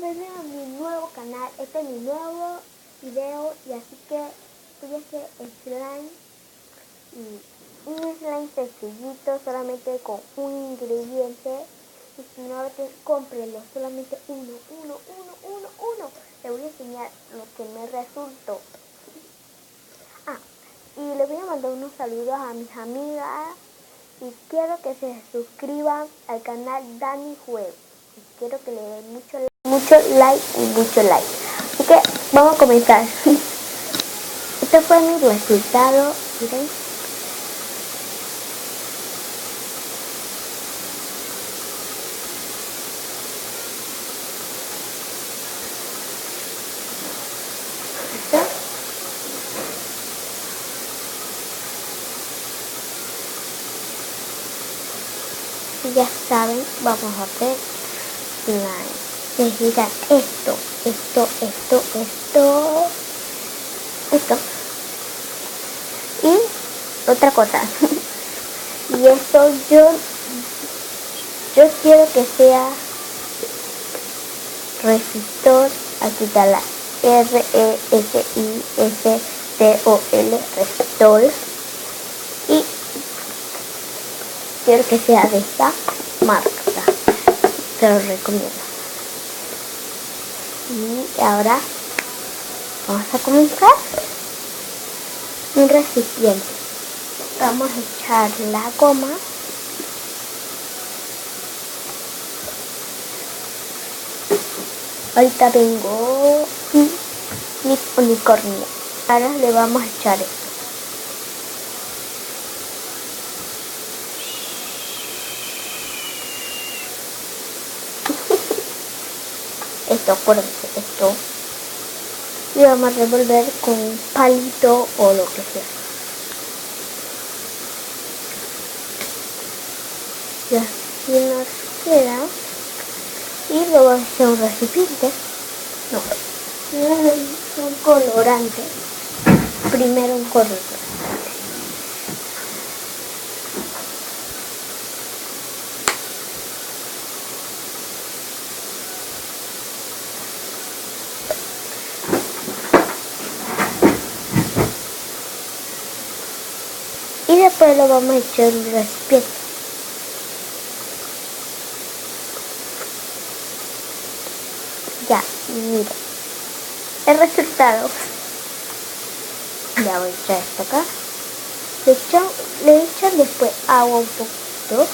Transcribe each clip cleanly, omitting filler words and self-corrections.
bienvenidos a mi nuevo canal. Este es mi nuevo video y así que voy a hacer slime y un slime sencillito, solamente con un ingrediente. Y si no lo tienen, cómprenlo, solamente uno. Le voy a enseñar lo que me resultó. Y le voy a mandar unos saludos a mis amigas y quiero que se suscriban al canal Dani Juego. Y quiero que le den mucho like. Así que vamos a comenzar. Este fue mi resultado, miren. Ya saben, vamos a hacer slime. Necesitan esto. Y otra cosa. Y esto yo quiero que sea resistor. Aquí está la RESISTOL, resistor. Y quiero que sea de esta marca. Te lo recomiendo. Y ahora vamos a comenzar un recipiente. Vamos a echar la goma. Ahorita vengo mi unicornio. Ahora le vamos a echar esto. Acuérdense, esto. Y vamos a revolver con un palito o lo que sea. Y así nos queda. Y luego hacer un recipiente. Un colorante. Primero un colorante. Y después lo vamos a echar en un recipiente. Ya, mira el resultado. Ya voy a echar esto acá. Le echan después agua un poquito.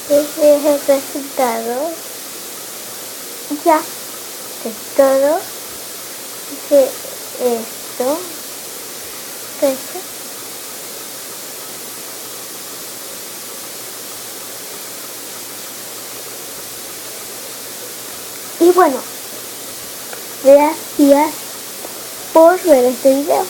Ese es el resultado. Ya, es todo. Hice esto. Y bueno, gracias por ver este video.